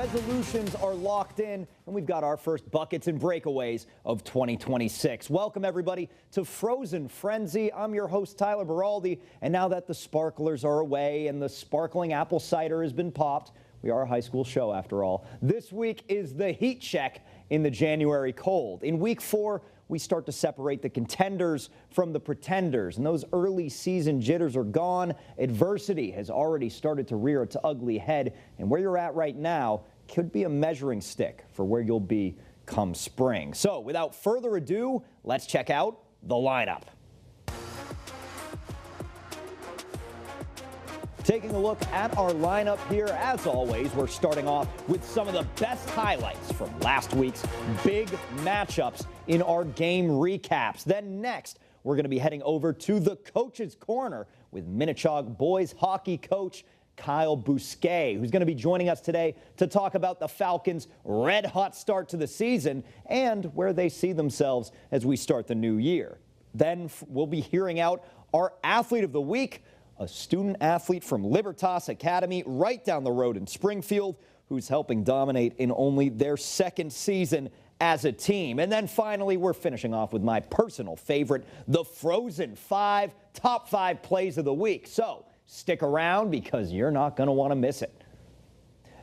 resolutions are locked in, and we've got our first buckets and breakaways of 2026. Welcome, everybody, to Frozen Frenzy. I'm your host, Tyler Beraldi, and now that the sparklers are away and the sparkling apple cider has been popped, we are a high school show after all. This week is the heat check in the January cold. In week 4, we start to separate the contenders from the pretenders, and those early season jitters are gone. Adversity has already started to rear its ugly head, and where you're at right now could be a measuring stick for where you'll be come spring. So without further ado, let's check out the lineup. Taking a look at our lineup here, as always, we're starting off with some of the best highlights from last week's big matchups in our game recaps. Then next, we're going to be heading over to the Coach's Corner with Minnechaug boys hockey coach Kyle Bousquet, who's going to be joining us today to talk about the Falcons' red-hot start to the season and where they see themselves as we start the new year. Then we'll be hearing out our Athlete of the Week, a student athlete from Libertas Academy right down the road in Springfield, who's helping dominate in only their second season as a team. And then finally, we're finishing off with my personal favorite, the Frozen 5 top 5 plays of the week. So stick around because you're not going to want to miss it.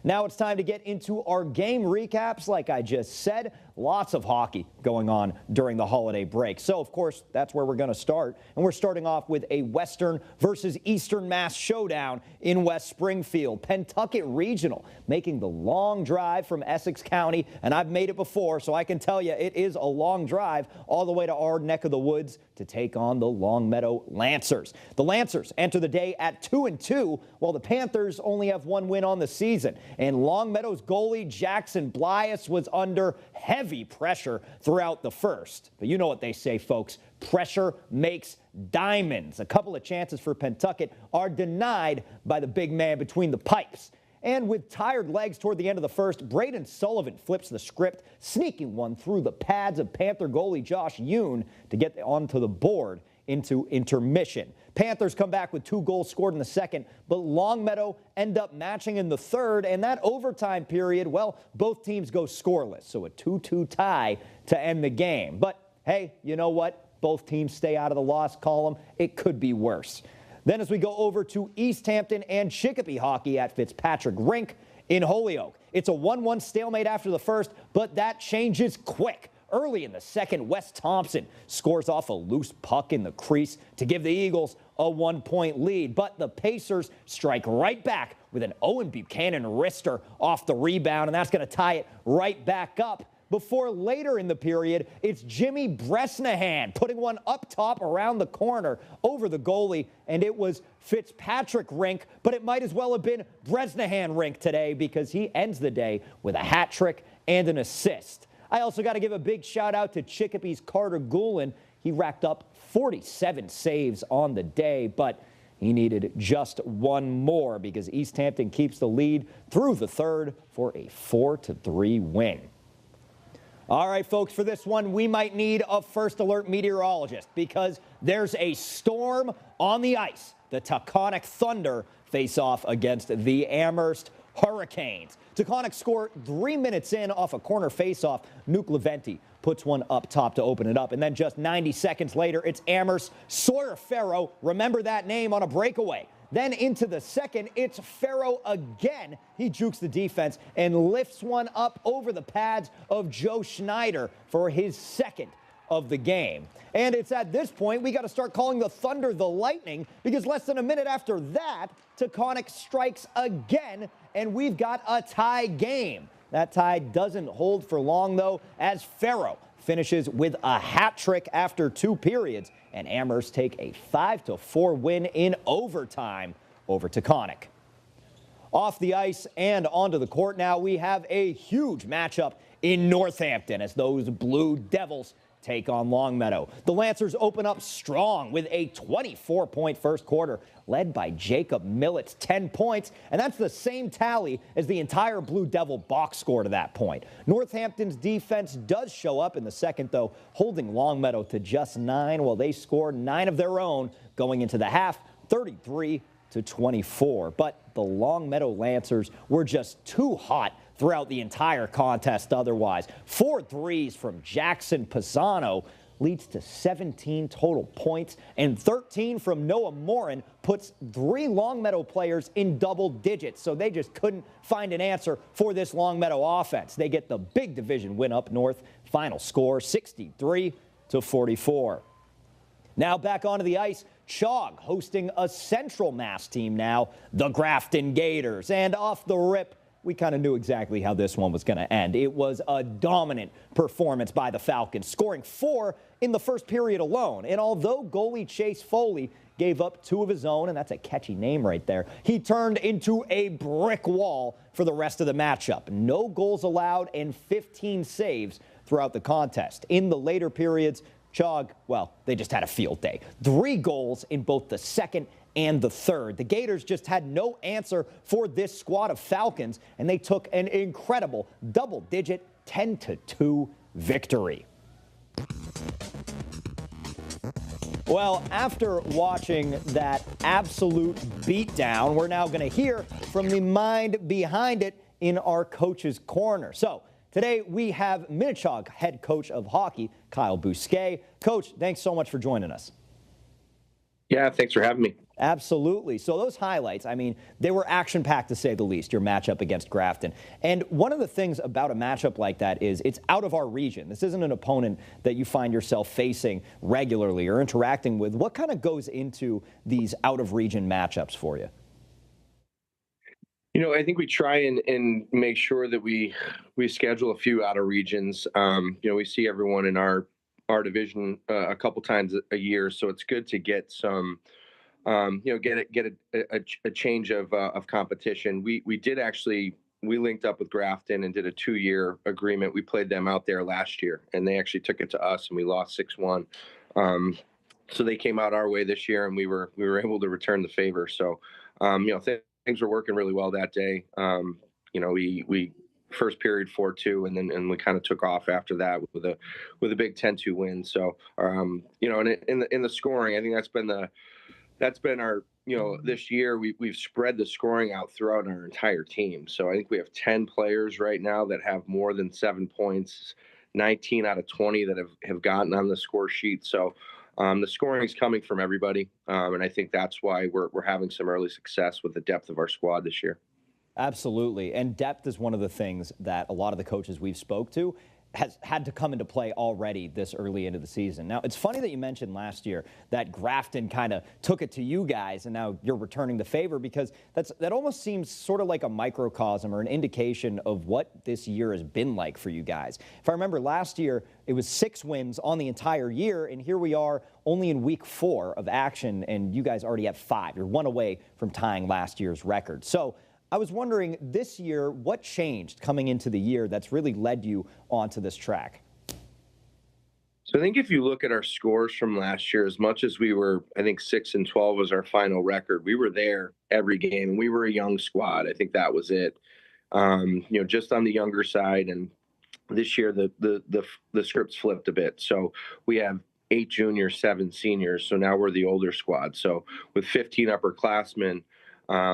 Now it's time to get into our game recaps. Like I just said, lots of hockey going on during the holiday break. So, of course, that's where we're going to start. And we're starting off with a Western versus Eastern Mass showdown in West Springfield. Pentucket Regional making the long drive from Essex County. And I've made it before, so I can tell you it is a long drive all the way to our neck of the woods to take on the Longmeadow Lancers. The Lancers enter the day at 2-2, while the Panthers only have one win on the season. And Longmeadow's goalie Jackson Blias was under heavy pressure throughout the first. But you know what they say, folks. Pressure makes diamonds. A couple of chances for Pentucket are denied by the big man between the pipes. And with tired legs toward the end of the first, Braden Sullivan flips the script, sneaking one through the pads of Panther goalie Josh Yoon to get onto the board into intermission. Panthers come back with 2 goals scored in the second, but Longmeadow end up matching in the third, and that overtime period, well, both teams go scoreless, so a 2-2 tie to end the game. But hey, you know what? Both teams stay out of the loss column. It could be worse. Then as we go over to East Hampton and Chicopee hockey at Fitzpatrick Rink in Holyoke, it's a 1-1 stalemate after the first, but that changes quick. Early in the second, Wes Thompson scores off a loose puck in the crease to give the Eagles a 1-point lead. But the Pacers strike right back with an Owen Buchanan wrister off the rebound, and that's going to tie it right back up. Before later in the period, it's Jimmy Bresnahan putting one up top around the corner over the goalie, and it was Fitzpatrick Rink, but it might as well have been Bresnahan Rink today because he ends the day with a hat trick and an assist. I also got to give a big shout out to Chicopee's Carter Goulin. He racked up 47 saves on the day, but he needed just one more because East Hampton keeps the lead through the third for a 4-3 win. All right, folks, for this one, we might need a first alert meteorologist because there's a storm on the ice. The Taconic Thunder face off against the Amherst Hurricanes. Taconic scored 3 minutes in off a corner faceoff. Nuke Leventi puts one up top to open it up. And then just 90 seconds later, it's Amherst Sawyer Farrow. Remember that name on a breakaway. Then into the second, it's Farrow again. He jukes the defense and lifts one up over the pads of Joe Schneider for his second of the game. And it's at this point we got to start calling the Thunder the Lightning because less than a minute after that, Taconic strikes again, and we've got a tie game. That tie doesn't hold for long, though, as Farrow finishes with a hat trick after 2 periods, and Amherst take a 5-4 win in overtime over Taconic. Off the ice and onto the court now, we have a huge matchup in Northampton as those Blue Devils take on Longmeadow. The Lancers open up strong with a 24-point first quarter, led by Jacob Millet's 10 points, and that's the same tally as the entire Blue Devil box score to that point. Northampton's defense does show up in the second, though, holding Longmeadow to just 9, while they score 9 of their own going into the half, 33-24. But the Longmeadow Lancers were just too hot throughout the entire contest otherwise. 4 threes from Jackson Pisano leads to 17 total points, and 13 from Noah Morin puts 3 Longmeadow players in double digits. So they just couldn't find an answer for this Longmeadow offense. They get the big division win up north. Final score 63-44. Now back onto the ice, Chog hosting a Central Mass team now, the Grafton Gators. And off the rip, we kind of knew exactly how this one was going to end. It was a dominant performance by the Falcons, scoring 4 in the first period alone. And although goalie Chase Foley gave up 2 of his own, and that's a catchy name right there, he turned into a brick wall for the rest of the matchup. No goals allowed and 15 saves throughout the contest. In the later periods, Chog, well, they just had a field day. 3 goals in both the second and the third. The Gators just had no answer for this squad of Falcons, and they took an incredible double-digit 10-2 victory. Well, after watching that absolute beatdown, we're now going to hear from the mind behind it in our Coach's Corner. So today we have Minnechaug head coach of hockey, Kyle Bousquet. Coach, thanks so much for joining us. Yeah, thanks for having me. Absolutely. So those highlights, I mean, they were action-packed to say the least, your matchup against Grafton. And one of the things about a matchup like that is it's out of our region. This isn't an opponent that you find yourself facing regularly or interacting with. What kind of goes into these out-of-region matchups for you? You know, I think we try and make sure that we schedule a few out of regions. We see everyone in our division a couple times a year, so it's good to get some get a change of competition. We linked up with Grafton and did a 2-year agreement. We played them out there last year, and they actually took it to us, and we lost 6-1. So they came out our way this year, and we were able to return the favor. So things were working really well that day. We first period 4-2, and we kind of took off after that with a big 10-2 win. So and in the scoring, I think that's been our, this year we've spread the scoring out throughout our entire team. So I think we have 10 players right now that have more than 7 points, 19 out of 20 that have gotten on the score sheet. So the scoring is coming from everybody. And I think that's why we're having some early success with the depth of our squad this year. Absolutely. And depth is one of the things that a lot of the coaches we've spoke to has had to come into play already this early into the season. Now, it's funny that you mentioned last year that Grafton kind of took it to you guys, and now you're returning the favor, because that almost seems sort of like a microcosm or an indication of what this year has been like for you guys. If I remember last year, it was 6 wins on the entire year, and here we are only in week 4 of action, and you guys already have 5. You're 1 away from tying last year's record. So I was wondering this year, what changed coming into the year that's really led you onto this track? So I think if you look at our scores from last year, as much as we were, I think 6-12 was our final record, we were there every game, and we were a young squad. I think that was it. Just on the younger side. And this year, the scripts flipped a bit. So we have 8 juniors, 7 seniors. So now we're the older squad. So with 15 upperclassmen,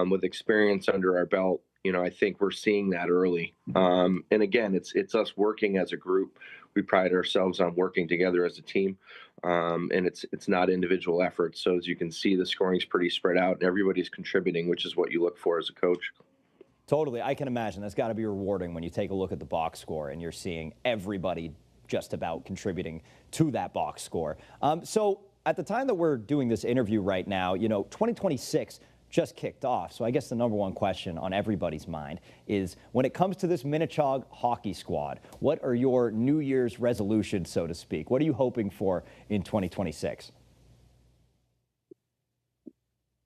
with experience under our belt, I think we're seeing that early. And again, it's us working as a group. We pride ourselves on working together as a team, and it's not individual efforts. So as you can see, the scoring's pretty spread out, and everybody's contributing, which is what you look for as a coach. Totally. I can imagine that's got to be rewarding when you take a look at the box score and you're seeing everybody just about contributing to that box score. So at the time that we're doing this interview right now, 2026 just kicked off. So I guess the number one question on everybody's mind is, when it comes to this Minnechaug hockey squad, what are your New Year's resolutions, so to speak? What are you hoping for in 2026?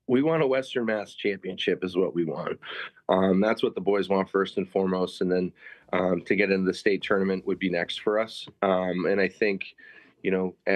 We want a Western Mass championship is what we want. That's what the boys want first and foremost. And then to get into the state tournament would be next for us. And I think,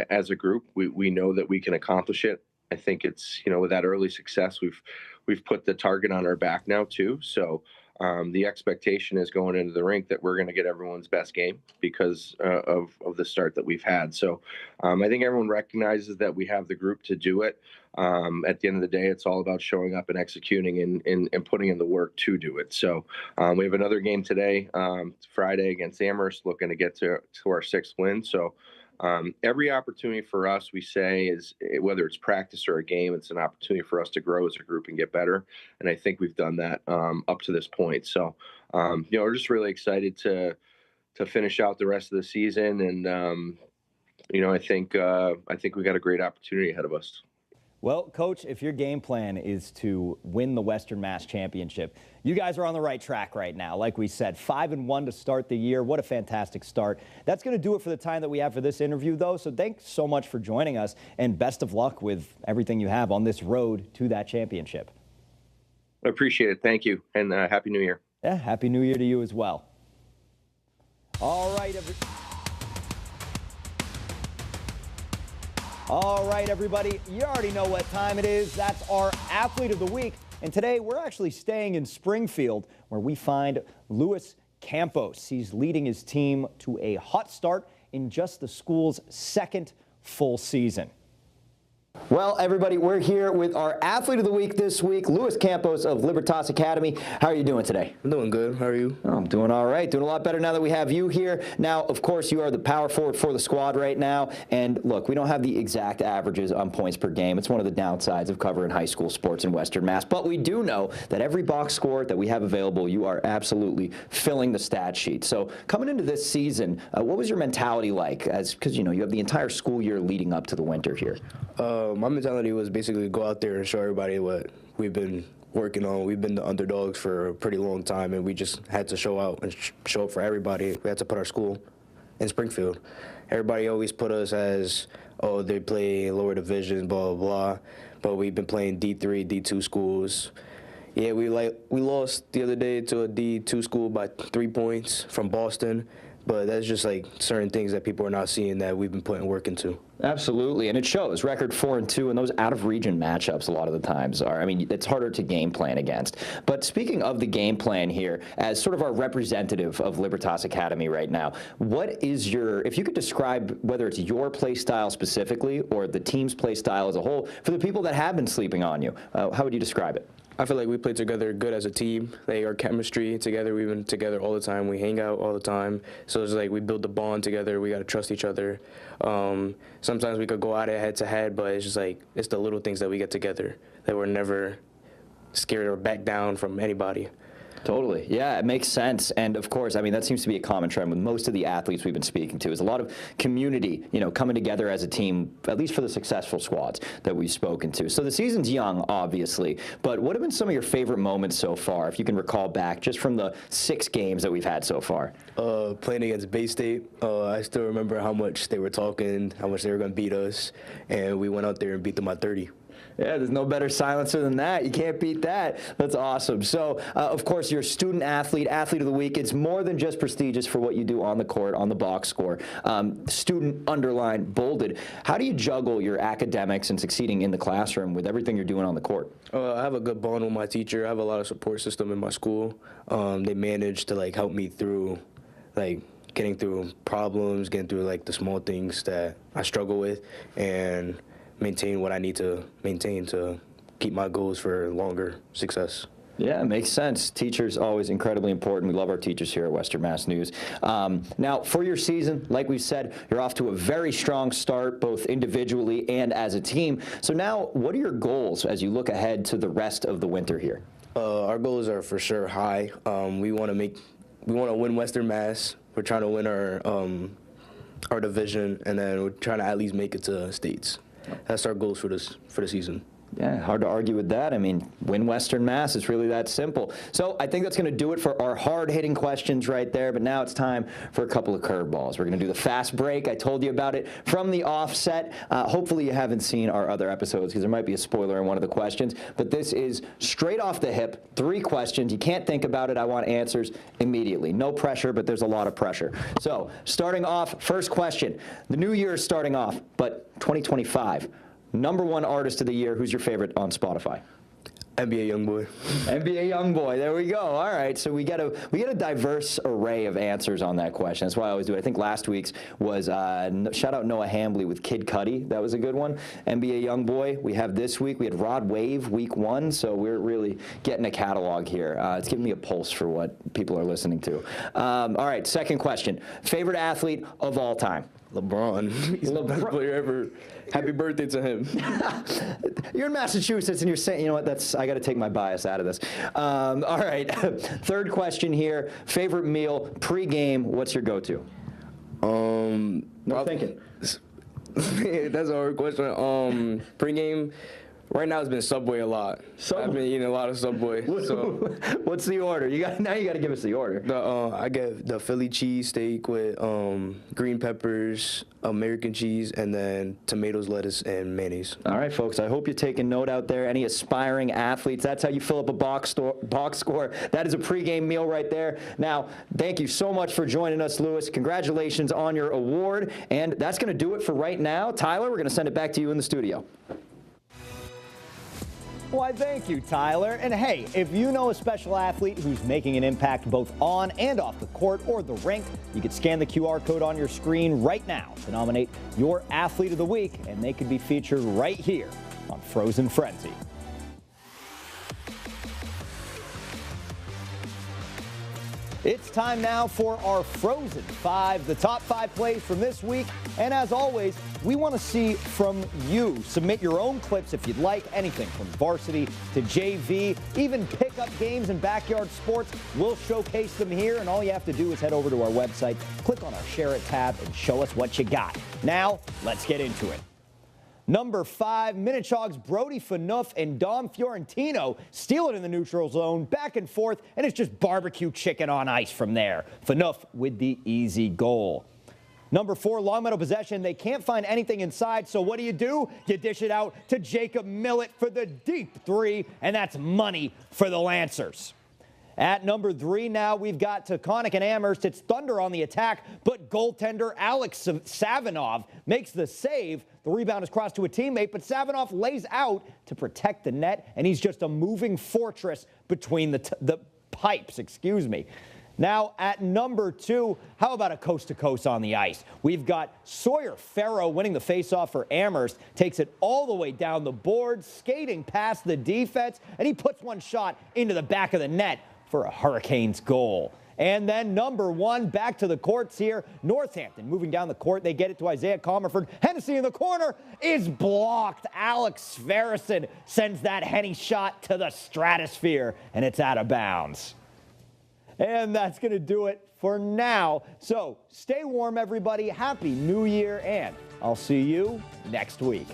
as a group, we know that we can accomplish it. I think it's, with that early success, we've put the target on our back now too. So the expectation is going into the rink that we're going to get everyone's best game because of the start that we've had. So I think everyone recognizes that we have the group to do it. At the end of the day, it's all about showing up and executing and putting in the work to do it. So we have another game today, Friday against Amherst, looking to get to our 6th win. So every opportunity for us, we say, is whether it's practice or a game, it's an opportunity for us to grow as a group and get better. And I think we've done that up to this point. So, we're just really excited to finish out the rest of the season. And, I think we got a great opportunity ahead of us. Well, Coach, if your game plan is to win the Western Mass Championship, you guys are on the right track right now. Like we said, 5-1 to start the year. What a fantastic start. That's going to do it for the time that we have for this interview, though. So thanks so much for joining us, and best of luck with everything you have on this road to that championship. I appreciate it. Thank you, and Happy New Year. Yeah, Happy New Year to you as well. All right, everybody, you already know what time it is. That's our Athlete of the Week. And today we're actually staying in Springfield, where we find Luis Campos. He's leading his team to a hot start in just the school's 2nd full season. Well, everybody, we're here with our Athlete of the Week this week, Luis Campos of Libertas Academy. How are you doing today? I'm doing good. How are you? Oh, I'm doing all right. Doing a lot better now that we have you here. Now, of course, you are the power forward for the squad right now. And look, we don't have the exact averages on points per game. It's one of the downsides of covering high school sports in Western Mass. But we do know that every box score that we have available, you are absolutely filling the stat sheet. So coming into this season, what was your mentality like? Because, you have the entire school year leading up to the winter here. My mentality was basically go out there and show everybody what we've been working on. We've been the underdogs for a pretty long time, and we just had to show out and show up for everybody. We had to put our school in Springfield. Everybody always put us as, oh, they play lower division, blah, blah, blah. But we've been playing D3, D2 schools. Yeah, we lost the other day to a D2 school by 3 points from Boston. But that's just like certain things that people are not seeing that we've been putting work into. Absolutely, and it shows. Record 4-2, and those out-of-region matchups a lot of the times are, it's harder to game plan against. But speaking of the game plan here, as sort of our representative of Libertas Academy right now, what is if you could describe whether it's your play style specifically or the team's play style as a whole, for the people that have been sleeping on you, how would you describe it? I feel like we play together good as a team. Like our chemistry together, we've been together all the time. We hang out all the time. So it's like we build the bond together. We got to trust each other. Sometimes we could go at it head to head, but it's just like it's the little things that we get together that we're never scared or back down from anybody. Totally. Yeah, it makes sense. And of course, that seems to be a common trend with most of the athletes we've been speaking to is a lot of community, coming together as a team, at least for the successful squads that we've spoken to. So the season's young, obviously, but what have been some of your favorite moments so far, if you can recall back, just from the 6 games that we've had so far? Playing against Bay State, I still remember how much they were talking, how much they were going to beat us, and we went out there and beat them by 30. Yeah, there's no better silencer than that. You can't beat that. That's awesome. So, of course, you're a student athlete, Athlete of the Week. It's more than just prestigious for what you do on the court, on the box score. Student, underlined, bolded. How do you juggle your academics and succeeding in the classroom with everything you're doing on the court? I have a good bond with my teacher. I have a lot of support system in my school. They manage to, help me through, getting through problems, getting through, the small things that I struggle with, and maintain what I need to maintain to keep my goals for longer success. Yeah, it makes sense. Teachers always incredibly important. We love our teachers here at Western Mass News. Now, for your season, like we said, you're off to a very strong start, both individually and as a team. So now, what are your goals as you look ahead to the rest of the winter here? Our goals are for sure high. We want to win Western Mass. We're trying to win our division, and then we're trying to at least make it to states. That's our goals for the season. Yeah, hard to argue with that. Win Western Mass. It's really that simple. So I think that's going to do it for our hard-hitting questions right there. But now it's time for a couple of curveballs. We're going to do the fast break. I told you about it from the offset. Hopefully you haven't seen our other episodes because there might be a spoiler in one of the questions. But this is straight off the hip, 3 questions. You can't think about it. I want answers immediately. No pressure, but there's a lot of pressure. So starting off, first question. The new year is starting off, but 2025. Number 1 artist of the year, who's your favorite on Spotify? NBA YoungBoy. NBA YoungBoy. There we go. All right. So we got a diverse array of answers on that question. That's why I always do it. I think last week's was shout out Noah Hambly with Kid Cudi. That was a good one. NBA YoungBoy. We have this week. We had Rod Wave week 1. So we're really getting a catalog here. It's giving me a pulse for what people are listening to. All right. Second question. Favorite athlete of all time? LeBron. He's the best player ever. Happy birthday to him. You're in Massachusetts, and you're saying, you know what, I got to take my bias out of this. All right. Third question here. Favorite meal pre-game, what's your go-to? No thinking. That's a hard question. Pre-game, right now it's been Subway a lot. I've been eating a lot of Subway. So. What's the order? Now you got to give us the order. I get the Philly cheesesteak with green peppers, American cheese, and then tomatoes, lettuce, and mayonnaise. All right, folks. I hope you're taking note out there. Any aspiring athletes, that's how you fill up a box score. That is a pregame meal right there. Now, thank you so much for joining us, Lewis. Congratulations on your award. And that's going to do it for right now. Tyler, we're going to send it back to you in the studio. Why, thank you, Tyler. And hey, if you know a special athlete who's making an impact both on and off the court or the rink, you could scan the QR code on your screen right now to nominate your athlete of the week, and they could be featured right here on Frozen Frenzy. It's time now for our Frozen 5, the top 5 plays from this week. And as always, we want to see from you. Submit your own clips if you'd like, anything from varsity to JV, even pickup games and backyard sports. We'll showcase them here, and all you have to do is head over to our website, click on our Share It tab, and show us what you got. Now, let's get into it. Number 5, Minichog's Brody Phaneuf and Dom Fiorentino steal it in the neutral zone, back and forth, and it's just barbecue chicken on ice from there. Phaneuf with the easy goal. Number 4, Longmeadow possession. They can't find anything inside, so what do? You dish it out to Jacob Millet for the deep 3, and that's money for the Lancers. At number 3 now, we've got Taconic and Amherst. It's Thunder on the attack, but goaltender Alex Savinov makes the save. The rebound is crossed to a teammate, but Savinov lays out to protect the net, and he's just a moving fortress between the pipes, Now, at number 2, how about a coast-to-coast on the ice? We've got Sawyer Farrow winning the faceoff for Amherst, takes it all the way down the board, skating past the defense, and he puts one shot into the back of the net for a Hurricanes goal. And then number 1, back to the courts here. Northampton moving down the court. They get it to Isaiah Comerford. Hennessy in the corner is blocked. Alex Sverrisson sends that Henny shot to the stratosphere, and it's out of bounds. And that's going to do it for now. So stay warm, everybody. Happy New Year, and I'll see you next week.